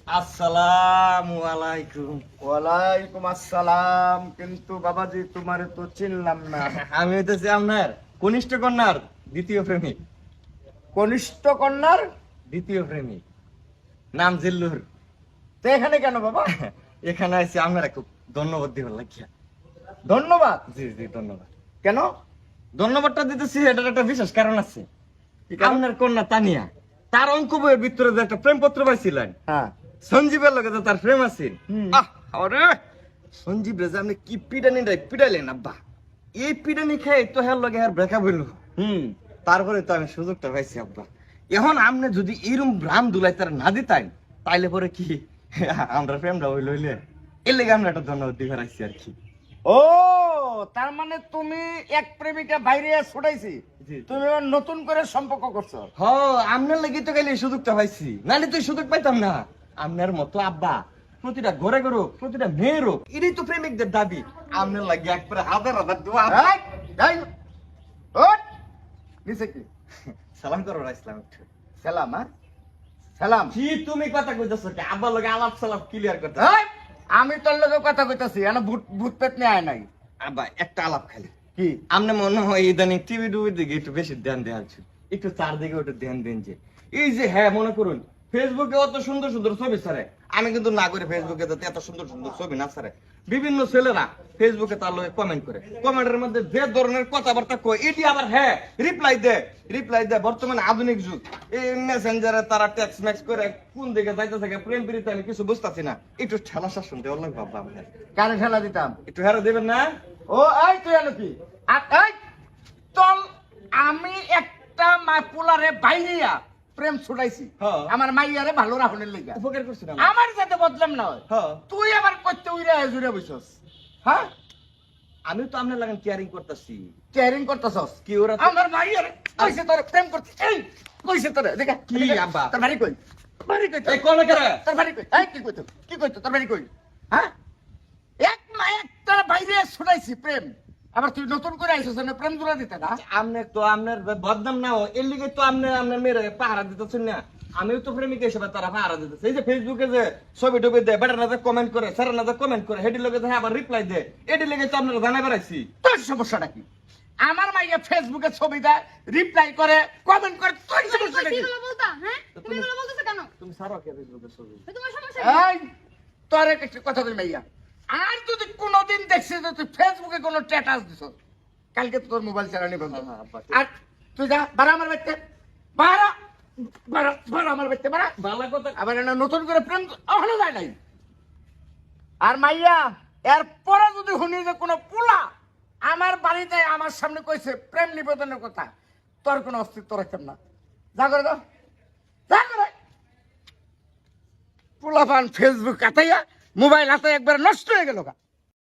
আসসালামু আলাইকুম। ওয়ালাইকুম আসসালাম। কিন্তু বাবাজি তোমারে তো চিনলাম না। আমি হইতেছি আপনার কনিষ্ঠ কন্যার দ্বিতীয় প্রেমিক। কনিষ্ঠ কন্যার দ্বিতীয় প্রেমিক নাম জিল্লুর। তো এখানে কেন বাবা? এখানে আইসি আপনারা খুব ধন্যবাদ দিবেন লাগিয়া। ধন্যবাদ। জি জি ধন্যবাদ। কেন? ধন্যবাদটা দিতেছি এটার একটা বিশেষ কারণ আছে। কি কারণ? আপনার কন্যা তানিয়া তার অঙ্ক বইয়ের ভিতরে যে একটা প্রেমপত্র পাইছিলেন, হ্যাঁ। সঞ্জীবের লগে যে তার প্রেম আছে। হুম। আরে সঞ্জীব রে যে আপনি কি পিটানি পিটাইলেন আব্বা, এই পিটানি খেয়ে তো হের লগে হের ব্রেকআপ হইল। তারপরে তো আমি সুযোগটা পাইছি আব্বা। এখন আপনি যদি এরকম রাম দুলাই তার না দিতেন তাইলে পরে কি আমরা প্রেমটা হইল হইলে এর লেগে আমরা একটা ধন্যবাদ দিবার আইছি আর কি। ও তার মানে তুমি এক প্রেমিকা বাইরে ছুটাইছি, জি। তুমি আবার নতুন করে সম্পর্ক করছো। হ আপনার লাগি তো গেলে এই সুযোগটা পাইছি, নাহলে তো এই সুযোগ পাইতাম না। আপনার মতো আব্বা প্রতিটা ঘরে ঘরে হোক, প্রতিটা মেয়ের হোক, এটাই তো প্রেমিকদের দাবি। আপনার লাগে একবারে হাজার হাজার দোয়া। এই, এই, ওঠ। নিচে কি? সালাম করো ইসলাম একটু। সালাম। হ্যাঁ সালাম। কি তুমি কথা কইতেছো কি? আব্বার লগে আলাপ সালাপ ক্লিয়ার করতে। এই, আমি তোর লগে কথা কইতাছি, এনা ভূত ভূত পেট নিয়ে আয় নাই। আব্বা একটা আলাপ খালি। কি? আমনে মনে হয় ইদানিং টিভি টুভির দিকে একটু বেশি ধ্যান দেওয়া হচ্ছে, একটু চার দিকে একটু ধ্যান দেন। যে এই যে হ্যাঁ মনে করুন ফেসবুকে অত সুন্দর সুন্দর ছবি ছাড়ে, আমি কিন্তু না করে ফেসবুকে যাতে এত সুন্দর সুন্দর ছবি না ছাড়ে। বিভিন্ন ছেলেরা ফেসবুকে তার লগে কমেন্ট করে, কমেন্টের মধ্যে যে ধরনের কথাবার্তা কয় এটি আবার হ্যাঁ রিপ্লাই দেয়। বর্তমানে আধুনিক যুগ, এই মেসেঞ্জারে তারা টেক্সট ম্যাক্স করে কোন দিকে যাইতে থাকে প্রেম প্রীতি আমি কিছু বুঝতেছি না। একটু ঠেলা শাসন দেওয়ার লাগে বাবা, আমাদের কানে ঠেলা দিতাম। একটু হেরো দেবেন না? ও এই তুই এনো কি? এই চল, আমি একটা পোলারে বাইরিয়া প্রেম ছুটাইছি। হ্যাঁ। আমার মাইয়ারে ভালো রাখনের লেগা। উপকার করছি না? আমার যাতে বদলাম না হয়। হ্যাঁ। তুই আবার করতে উইরা জুড়ে বসছস। হ্যাঁ, আমি তো আপনার লাগান কেয়ারিং করতেছি। কেয়ারিং করতেছস কি ওরা তো- আমার মাইয়ারে কইছে তোরে প্রেম করতে। এই কইছে তোরে দেখা কি আব্বা? তোর বাড়ি কই? বাড়ি কই? এই কোন করে? তোর বাড়ি কই? এই কি কইতো তোর বাড়ি কই? হ্যাঁ, এক মায়া একটা বাইরে ছুটাইছি প্রেম, আবার তুই নতুন করে আইছস না প্রেম জোড়া দিতে না? আপনি তো আপনার বদনাম না হয় এর লিগে তো আপনার মেয়ের পাহারা দিতেছেন না। আমিও তো প্রেমিক হিসেবে তারা পাহারা দিতেছে। এই যে ফেসবুকে যে ছবি টবি দেয়, বেটার না কমেন্ট করে, স্যার না কমেন্ট করে, হেডির লগে আবার রিপ্লাই দেয়, এটির লেগে তো আপনারা জানাই বেড়াইছি। তোর সমস্যাটা কি? আমার মাইয়া ফেসবুকে ছবি দেয়, রিপ্লাই করে, কমেন্ট করে, তোর সমস্যাটা কি? এগুলো বলতা, হ্যাঁ? তুমি এগুলো বলতেছো কেন? তুমি সারো কে ফেসবুকে ছবি? তোমার সমস্যা কি? এই তোর একটা কথা বলি মাইয়া, আর যদি কোনোদিন দেখছিস যে তুই ফেসবুকে কোনো স্ট্যাটাস দিছস, কালকে তো তোর মোবাইল চালানি বন্ধ। হ্যাঁ, আব্বা, ঠিক। আর তুই যা বাড়া আমার বাড়িতে, বাড়া আমার বাড়িতে বাড়া। ভালো কথা। আবার এটা নতুন করে প্রেম এখনো যায় নাই। আর মাইয়া এরপরে যদি শুনি যে কোনো পোলা আমার বাড়িতে আমার সামনে কইছে প্রেম নিবেদনের কথা, তোর কোনো অস্তিত্ব রাখতাম না। যা করে দাও, যা করে। পোলা পান ফেসবুক কাটাইয়া মোবাইল হাতে একবার নষ্ট হয়ে গেল।